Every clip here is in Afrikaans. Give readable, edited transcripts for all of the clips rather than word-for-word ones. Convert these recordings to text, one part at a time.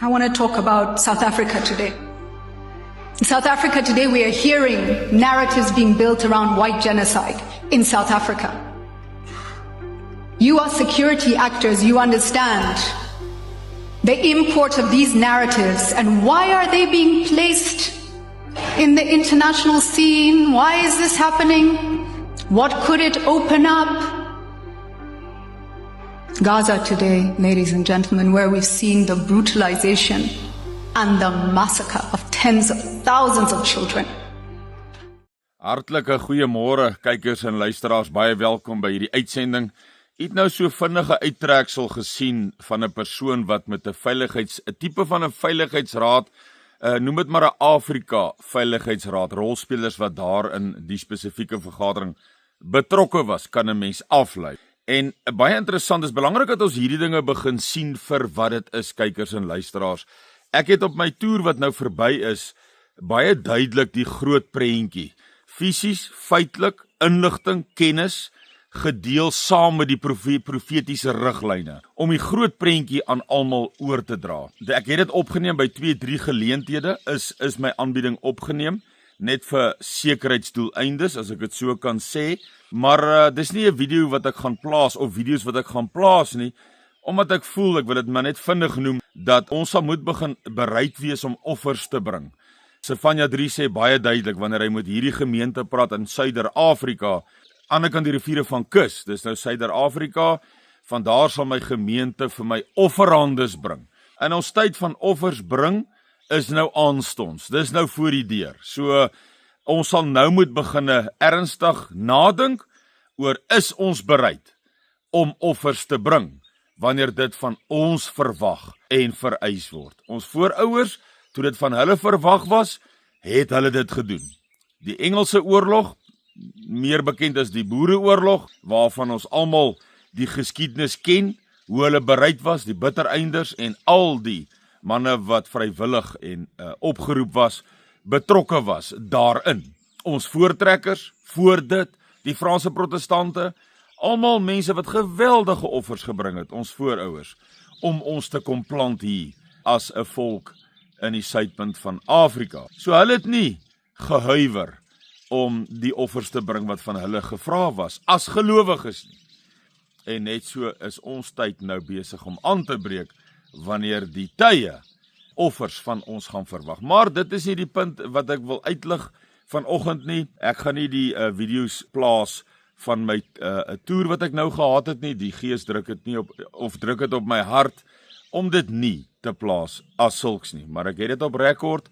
I want to talk about South Africa today. In South Africa today, we are hearing narratives being built around white genocide in South Africa. You are security actors, you understand the import of these narratives and why are they being placed in the international scene? Why is this happening? What could it open up? Gaza today, ladies and gentlemen, where we've seen the brutalization and the massacre of tens of thousands of children. Hartlike goeiemôre kykers en luisteraars, baie welkom by hierdie uitsending. Het nou so vinnige uittreksel gesien van 'n persoon wat met 'n tipe van 'n veiligheidsraad, noem dit maar 'n Afrika veiligheidsraad, rolspelers wat daar in die spesifieke vergadering betrokke was, kan 'n mens aflei. En baie interessant, is belangrik dat ons hierdie dinge begin sien vir wat dit is, kykers en luisteraars. Ek het op my toer wat nou verby is, baie duidelik die groot prentjie, fisies, feitelik, inligting, kennis, gedeel saam met die profetiese riglyne, om die groot prentjie aan almal oor te dra. Ek het dit opgeneem by 2-3 geleenthede, is my aanbieding opgeneem, net vir sekuriteitsdoeleindes, as ek dit so kan sê, maar dis nie 'n video wat ek gaan plaas, of video's wat ek gaan plaas nie, omdat ek voel, ek wil dit maar net vinnig noem, dat ons sal moet begin bereid wees om offers te bring. Sefanja 3 sê baie duidelik, wanneer hy met hierdie gemeente praat in Suider-Afrika, ander kant die riviere van kus, dis nou Suider-Afrika, vandaar sal my gemeente vir my offerhandes bring. En ons tyd van offers bring, is nou aanstonds, dis nou voor die deur. So, ons sal nou moet begin ernstig nadink oor is ons bereid om offers te bring, wanneer dit van ons verwag en vereis word. Ons voorouers, toe dit van hulle verwag was, het hulle dit gedoen. Die Engelse oorlog, meer bekend as die Boereoorlog, waarvan ons almal die geskiedenis ken, hoe hulle bereid was, die bittereinders en al die manne wat vrywillig en opgeroep was, betrokke was daarin. Ons voortrekkers, voor dit, die Franse protestante, almal mense wat geweldige offers gebring het, ons voorouers, om ons te kom plant hier, as 'n volk in die suidpunt van Afrika. So hulle het nie gehuiwer om die offers te bring wat van hulle gevra was, as gelowiges nie. En net so is ons tyd nou besig om aan te breek, wanneer die tye offers van ons gaan verwag. Maar dit is nie die punt wat ek wil uitlig vanoggend nie. Ek gaan nie die video's plaas van my toer wat ek nou gehad het nie. Die gees druk dit nie op, of druk dit op my hart, om dit nie te plaas as sulks nie. Maar ek het dit op rekord,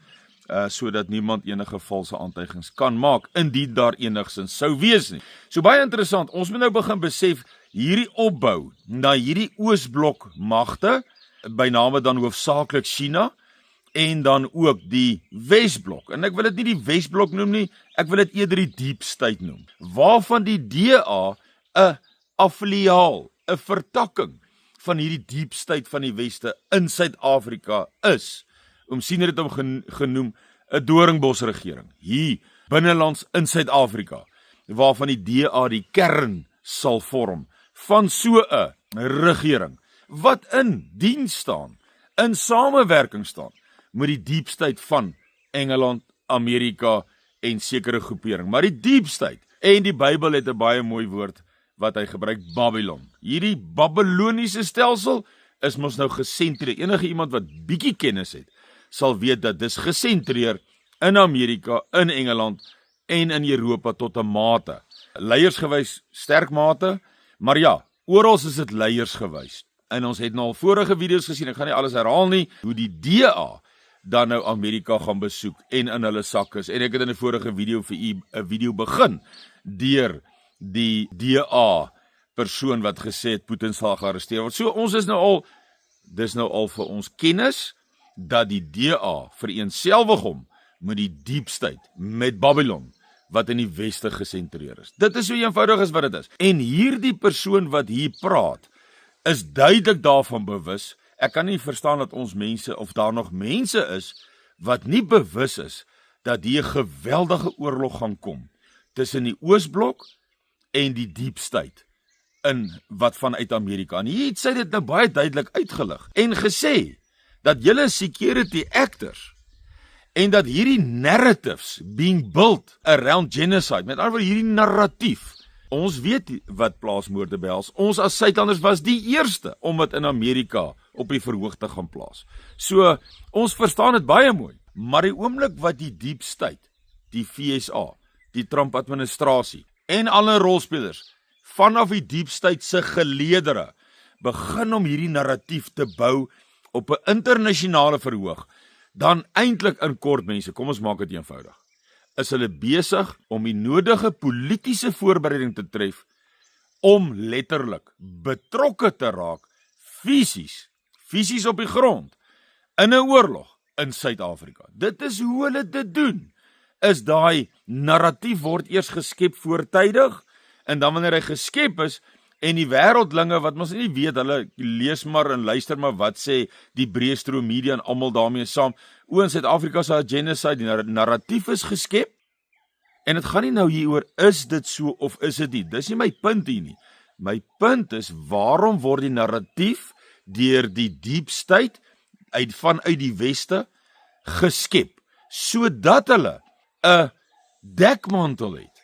sodat niemand enige valse aantuigings kan maak, indien daar enigsins sou wees nie. So baie interessant, ons moet nou begin besef, hierdie opbou na hierdie Oosblok magte, by name dan hoofsaaklik China, en dan ook die Wesblok. En ek wil dit nie die Wesblok noem nie, ek wil dit eerder die Deep State noem, waarvan die DA 'n affiliaal, 'n vertakking van hierdie Deep State van die Weste in Suid-Afrika is. Sien het hom genoem 'n doringbosregering, hier binnelands in Suid-Afrika, waarvan die DA die kern sal vorm van so 'n regering, wat in diens staan, in samewerking staan, met die Deep State van Engeland, Amerika en sekere groepering. Maar die Deep State, en die Bybel het 'n baie mooi woord wat hy gebruik, Babylon. Hierdie Babyloniese stelsel is mos nou gesentreer. Enige iemand wat bietjie kennis het, sal weet dat dis gesentreer in Amerika, in Engeland en in Europa tot 'n mate. Leiersgewys sterk mate, maar ja, oral is dit leiersgewys. En ons het nou al vorige video's gesien, ek gaan nie alles herhaal nie, hoe die DA dan nou Amerika gaan besoek en in hulle sak is. En ek het in 'n vorige video vir u 'n video begin deur die DA persoon wat gesê het Putin sal gearresteer word. So ons is nou al, dis nou al vir ons kennis dat die DA vereenselwig hom met die Deep State, met Babylon, wat in die Weste gesentreer is. Dit is so eenvoudig as wat dit is. En hierdie persoon wat hier praat, is duidelik daarvan bewus. Ek kan nie verstaan dat ons mense, of daar nog mense is, wat nie bewus is, dat hier 'n geweldige oorlog gaan kom, tussen die Oosblok en die Deep State, in wat vanuit Amerika. En hier het sy dit nou baie duidelik uitgelig, en gesê, dat julle security actors en dat hierdie narratives being built around genocide, met ander woorde hierdie narratief, ons weet wat plaasmoorde behels, ons as Suidlanders was die eerste om dit in Amerika op die verhoog te gaan plaas. So, ons verstaan dit baie mooi, maar die oomblik wat die deep state, die FSA, die Trump administrasie en alle rolspelers vanaf die deep state se geleedere begin om hierdie narratief te bou op 'n internasionale verhoog, dan eintlik in kort mense, kom ons maak dit eenvoudig, is hulle besig om die nodige politiese voorbereiding te tref om letterlik betrokke te raak fisies op die grond in 'n oorlog in Suid-Afrika. Dit is hoe hulle dit doen. Is daai narratief word eers geskep voortydig en dan wanneer hy geskep is en die wêreldlinge wat ons nie weet, hulle lees maar en luister maar wat sê die breë stroom media en almal daarmee saam. In Suid-Afrika se genocide, die narratief is geskep en dit gaan nie nou hieroor is dit so of is dit nie. Dis nie my punt hier nie. My punt is waarom word die narratief deur die deep state vanuit die weste geskep sodat hulle 'n dekmantel het,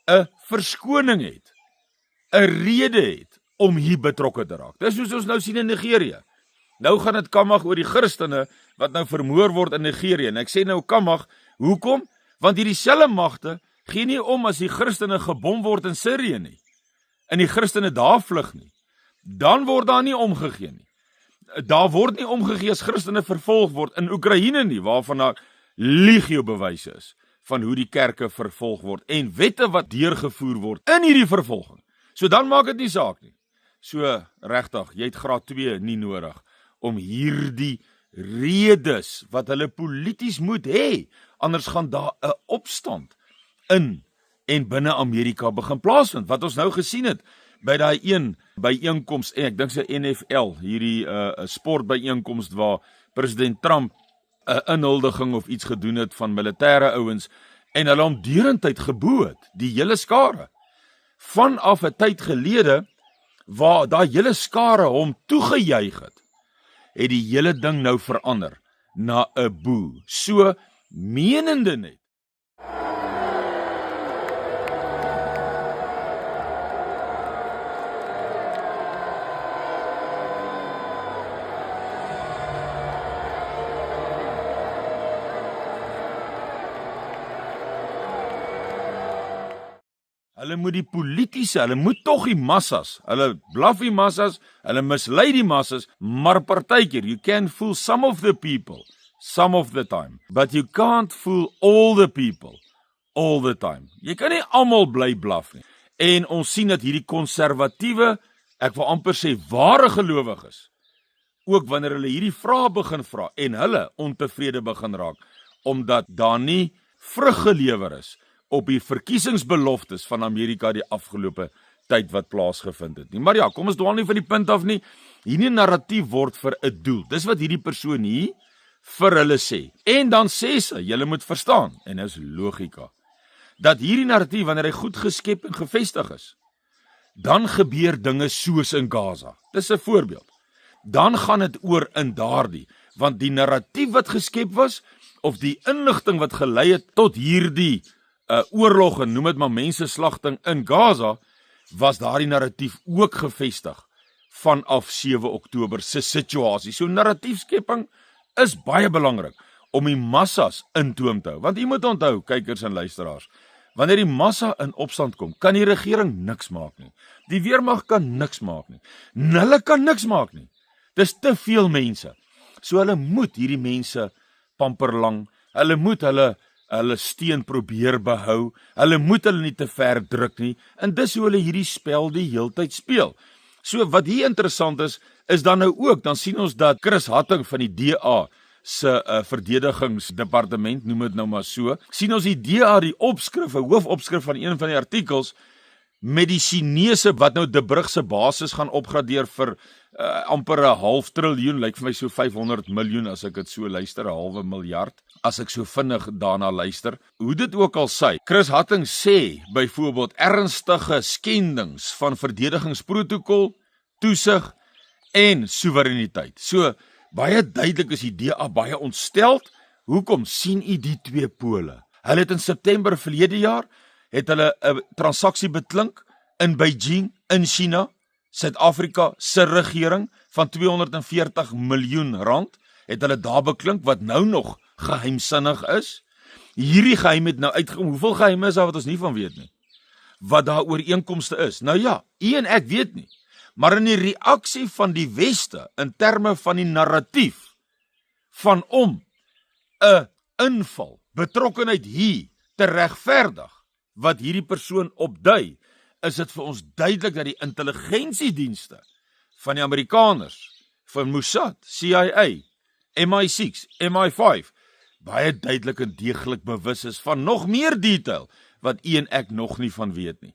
'n verskoning het, 'n rede het om hier betrokke te raak. Dis soos ons nou sien in Nigerië. Nou gaan dit kammag oor die Christene wat nou vermoor word in Nigerië. En ek sê nou kammag, hoekom? Want hierdie selfe magte gee nie om as die Christene gebom word in Sirië nie. En die Christene daar vlug nie. Dan word daar nie omgegee nie. Daar word nie omgegee as Christene vervolg word in Oekraïne nie, waarvan daar legio bewyse is van hoe die kerke vervolg word en wette wat deurgevoer word in hierdie vervolging. So dan maak dit nie saak nie. So regtig, jy het graad 2 nie nodig om hierdie redes wat hulle polities moet hê, anders gaan daar 'n opstand in en binne Amerika begin plaasvind, wat ons nou gesien het by daai een byeenkoms, en ek dink sy NFL, hierdie sportbyeenkoms waar president Trump 'n inhuldiging of iets gedoen het van militêre ouens en hulle hom deurentyd geboe het, die hele skare. Vanaf 'n tyd gelede waar daai hele skare hom toegejuig het die hele ding nou verander na 'n boe. So menende net. Hulle moet die politiese, hulle moet tog die massas, hulle blaf die massas, hulle mislei die massas, maar partykeer, you can fool some of the people, some of the time, but you can't fool all the people, all the time. Jy kan nie almal bly blaf nie. En ons sien dat hierdie konservatiewe, ek wil amper sê ware gelowiges, ook wanneer hulle hierdie vrae begin vra en hulle ontevrede begin raak, omdat daar nie vrug gelewer is op die verkiesingsbeloftes van Amerika die afgelope tyd wat plaasgevind het nie. Maar ja, kom ons dwaal nie van die punt af nie. Hierdie narratief word vir 'n doel. Dis wat hierdie persoon hier vir hulle sê. En dan sê sy, julle moet verstaan, en dis logika, dat hierdie narratief, wanneer hy goed geskep en gevestig is, dan gebeur dinge soos in Gaza. Dis 'n voorbeeld. Dan gaan dit oor in daardie, want die narratief wat geskep was, of die inligting wat gelei het tot hierdie oorlog en noem dit maar menseslagting in Gaza, was daardie narratief ook gevestig vanaf 7 Oktober se situasie. So narratiefskepping is baie belangrik om die massas in toom te hou. Want jy moet onthou, kykers en luisteraars, wanneer die massa in opstand kom, kan die regering niks maak nie. Die weermag kan niks maak nie. Hulle kan niks maak nie. Dis te veel mense. So hulle moet hierdie mense pamperlang, hulle moet hulle steen probeer behou, hulle moet hulle nie te ver druk nie, en dis hoe hulle hierdie spel die heeltyd speel. So wat hier interessant is dan nou ook, dan sien ons dat Chris Hattingh van die DA se verdedigingsdepartement, noem dit nou maar so, sien ons die DA die opskrif, 'n hoofopskrif van een van die artikels, met die Chinese wat nou De Brug se basis gaan opgradeer vir amper 'n half triljoen, lyk vir my so 500 miljoen as ek dit so luister, 'n halwe miljard, as ek so vinnig daarna luister. Hoe dit ook al sy, Chris Hattingh sê byvoorbeeld ernstige skendings van verdedigingsprotokol, toesig en soewereiniteit. So Baie duidelik is die DA baie ontsteld. Hoekom sien u die twee pole? Hulle het in September verlede jaar het hulle 'n transaksie beklink in Beijing in China. Suid-Afrika se regering van 240 miljoen rand het hulle daar beklink wat nou nog geheimsinnig is. Hierdie geheim het nou uitgekom. Hoeveel geheime is daar wat ons nie van weet nie? Wat daar ooreenkomste is. Nou ja, u en ek weet nie. Maar in die reaksie van die Weste in terme van die narratief van om 'n inval, betrokkenheid hier te regverdig wat hierdie persoon opdui, is dit vir ons duidelik dat die intelligensiedienste van die Amerikaners, van Mossad, CIA, MI6, MI5, baie duidelik en deeglik bewus is van nog meer detail wat u en ek nog nie van weet nie.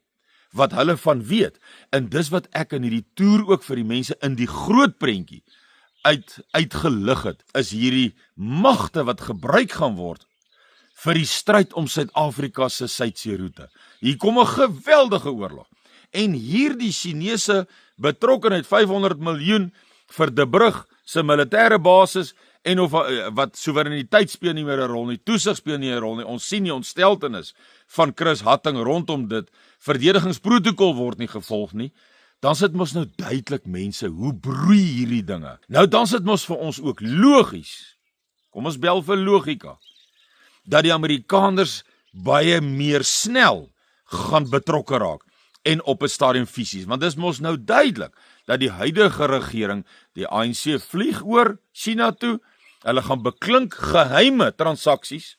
Wat hulle van weet, en dis wat ek in hierdie toer ook vir die mense in die groot prentjie uitgelig het, is hierdie magte wat gebruik gaan word vir die stryd om Suid-Afrika se Suidsee-roete. Hier kom 'n geweldige oorlog. En hierdie Chinese betrokkenheid 500 miljoen vir De Brugge se militêre basis en of wat soewereiniteit speel nie meer 'n rol nie, toesig speel nie 'n rol nie. Ons sien die ontsteltenis van Chris Hatting rondom dit. Verdedigingsprotokol word nie gevolg nie. Dan sit mos nou duidelik mense, hoe broei hierdie dinge. Nou dan sit mos vir ons ook logies. Kom ons bel vir logika. Dat die Amerikaners baie meer snel gaan betrokke raak en op 'n stadium fisies, want dis mos nou duidelik dat die huidige regering, die ANC vlieg oor China toe, hulle gaan beklink geheime transaksies,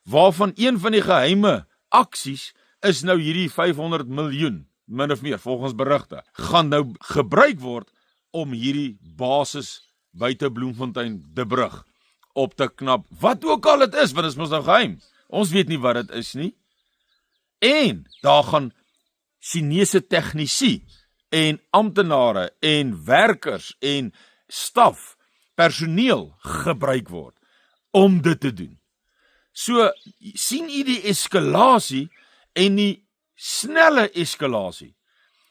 waarvan een van die geheime aksies is nou hierdie 500 miljoen, min of meer, volgens berigte, gaan nou gebruik word om hierdie basis buite Bloemfontein, De Brugge, op te knap, wat ook al dit is, want dit is mos nou geheim. Ons weet nie wat dit is nie. En daar gaan Chinese tegnisie en amptenare en werkers en staf, personeel gebruik word om dit te doen. So sien u die eskalasie en die snelle eskalasie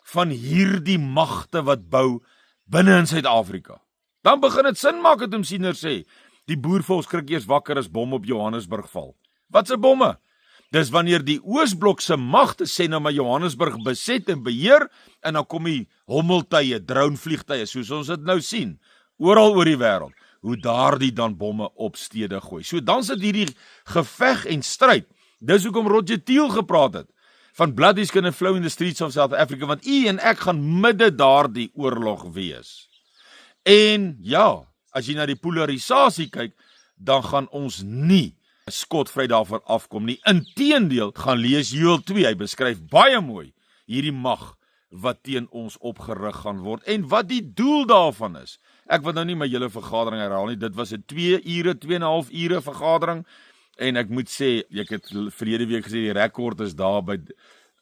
van hierdie magte wat bou binne in Suid-Afrika. Dan begin dit sin maak het om siener sê, die boervolk skrik eers wakker as bom op Johannesburg val. Wat se bomme? Dis wanneer die Oosblok se magte sê nou maar Johannesburg beset en beheer, en dan kom die hommeltuie, dronevliegtuie, soos ons dit nou sien, oral oor die wêreld, hoe daardie dan bomme op stede gooi. So dan sit hierdie geveg en stryd. Dis hoekom Roger Thiel gepraat het van blood is gonna flow in the streets of South Africa, want u en ek gaan midde daardie oorlog wees. En ja, as jy na die polarisasie kyk, dan gaan ons nie skotvry daarvan afkom nie. Inteendeel, gaan lees Joel 2, hy beskryf baie mooi hierdie mag wat teen ons opgerig gaan word en wat die doel daarvan is. Ek wil nou nie my hele vergadering herhaal nie, dit was 'n 2,5 ure vergadering, en ek moet sê, ek het verlede week gesê, die rekord is daar by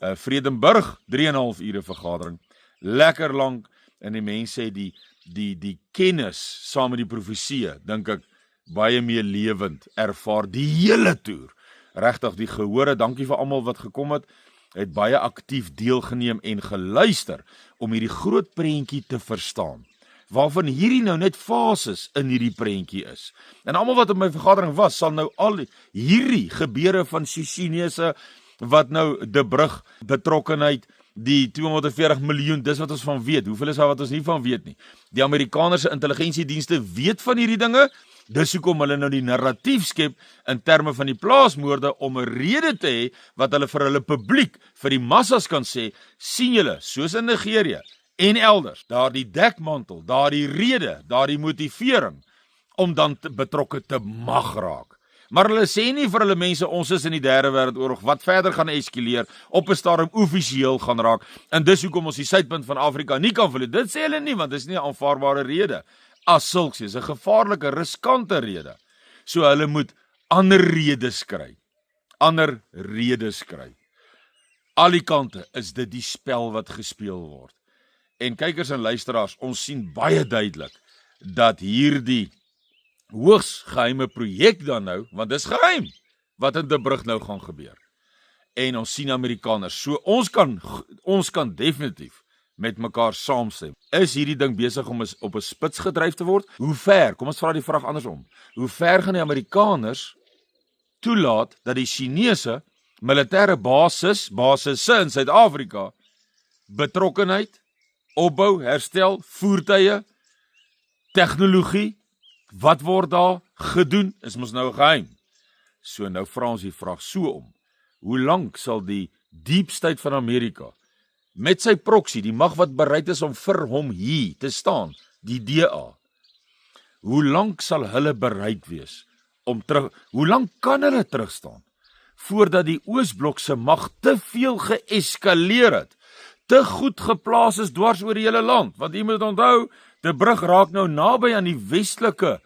Vredenburg, 3,5 ure vergadering, lekker lank, en die mense sê die kennis saam met die profesie, dink ek, baie meer lewend ervaar die hele toer. Regtig die gehore, dankie vir almal wat gekom het baie aktief deelgeneem en geluister om hierdie groot prentjie te verstaan. Waarvan hierdie nou net fases in hierdie prentjie is. En almal wat op my vergadering was, sal nou al hierdie gebeure van Chinese wat nou De Brugge betrokkenheid, die 240 miljoen, dis wat ons van weet. Hoeveel is daar wat ons nie van weet nie? Die Amerikaanse intelligensiedienste weet van hierdie dinge. Dis hoekom hulle nou die narratief skep in terme van die plaasmoorde om 'n rede te hê wat hulle vir hulle publiek, vir die massas kan sê, sien julle, soos in Nigerië en elders, daardie dekmantel, daardie rede, daardie motivering om dan betrokke te mag raak. Maar hulle sê nie vir hulle mense, ons is in die derde wêreldoorlog, wat verder gaan eskaleer, op 'n stadium offisieel gaan raak, en dis hoekom ons die suidpunt van Afrika nie kan verloor. Dit sê hulle nie, want dis nie 'n aanvaarbare rede. As sulks is 'n gevaarlike, riskante rede. So hulle moet ander redes kry. Al die kante is dit die spel wat gespeel word. En kykers en luisteraars, ons sien baie duidelik dat hierdie hoogs geheime projek dan nou, want dis geheim, wat in De Brugge nou gaan gebeur. En ons sien Amerikaners, so ons kan definitief met mekaar saamstem. Is hierdie ding besig om op 'n spits gedryf te word? Hoe ver? Kom ons vra die vraag andersom. Hoe ver gaan die Amerikaners toelaat dat die Chinese militêre basisse in Suid-Afrika betrokkenheid, opbou, herstel, voertuie, tegnologie, wat word daar gedoen? Is mos nou 'n geheim. So nou vra ons die vraag so om. Hoe lank sal die deep state van Amerika met sy proxy, die mag wat bereid is om vir hom hier te staan, die DA, hoe lank sal hulle bereid wees om hoe lank kan hulle terugstaan voordat die Oosblok se mag te veel geeskaleer het, te goed geplaas is dwars oor die hele land? Want jy moet onthou, die brug raak nou naby aan die westelike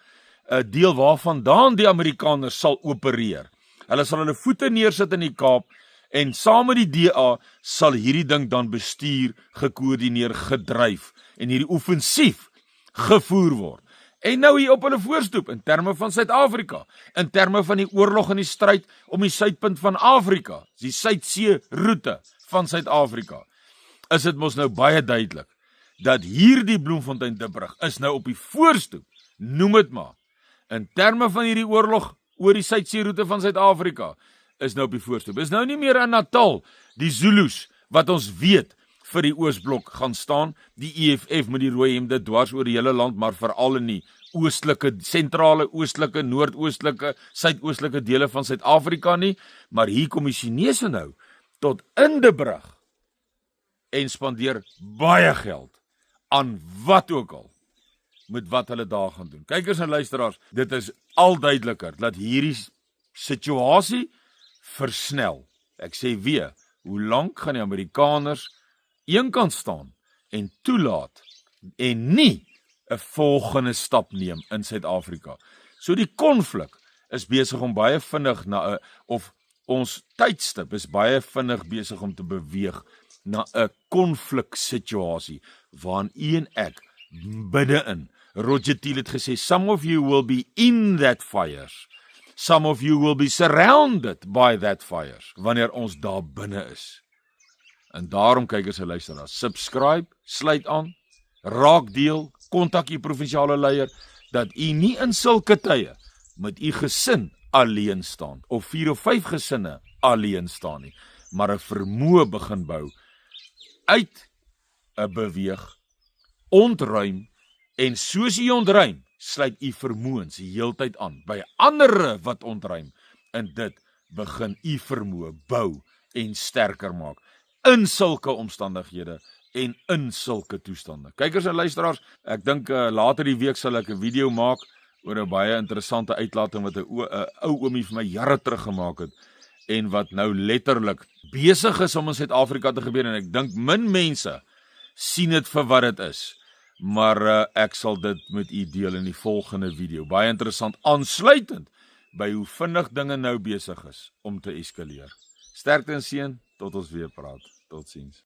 deel waarvandaan die Amerikaners sal opereer. Hulle sal hulle voete neersit in die Kaap en saam met die DA sal hierdie ding dan bestuur, gekoördineer, gedryf en hierdie offensief gevoer word. En nou hier op hulle voorstoep, in terme van Suid-Afrika, in terme van die oorlog en die stryd om die suidpunt van Afrika, die Suidsee roete van Suid-Afrika, is dit mos nou baie duidelik, dat hierdie Bloemfontein-Diepbrug is nou op die voorstoep, noem dit maar, in terme van hierdie oorlog oor die Suidsee roete van Suid-Afrika, is nou op die voorstoep. Is nou nie meer in Natal, die Zulus, wat ons weet, vir die Oosblok gaan staan, die EFF met die rooi hemde dwars oor die hele land, maar veral in die oostelike, sentrale, oostelike, noordoostelike, suidoostelike dele van Suid-Afrika nie, maar hier kom die Chinese nou, tot in die brug, en spandeer baie geld, aan wat ook al, met wat hulle daar gaan doen. Kykers en luisteraars, dit is al duideliker, dat hierdie situasie versnel. Ek sê weer, hoe lank gaan die Amerikaners eenkant staan en toelaat en nie 'n volgende stap neem in Suid-Afrika. So die konflik is besig om baie vinnig of ons tydstip is baie vinnig besig om te beweeg na 'n konfliksituasie waarin u en ek binne-in. Roger Thiel het gesê, some of you will be in that fire. Some of you will be surrounded by that fire, wanneer ons daar binne is. En daarom, kykers en luisteraars, subscribe, sluit aan, raak deel, kontak u provinsiale leier, dat u nie in sulke tye met u gesin alleen staan, of 4 of 5 gesinne alleen staan nie, maar 'n vermoë begin bou, uit 'n beweeg, ontruim, en soos u ontruim, sluit u vermoëns die heeltyd aan, by ander wat ontruim, en dit begin u vermoë bou, en sterker maak, in sulke omstandighede, en in sulke toestande. Kykers en luisteraars, ek dink later die week sal ek 'n video maak, oor 'n baie interessante uitlating, wat 'n ou oomie vir my jare terug gemaak het, en wat nou letterlik besig is om in Suid-Afrika te gebeur, en ek dink min mense sien dit vir wat dit is, maar ek sal dit met u deel in die volgende video. Baie interessant, aansluitend by hoe vinnig dinge nou besig is om te eskaleer. Sterkte en seën, tot ons weer praat. Totsiens.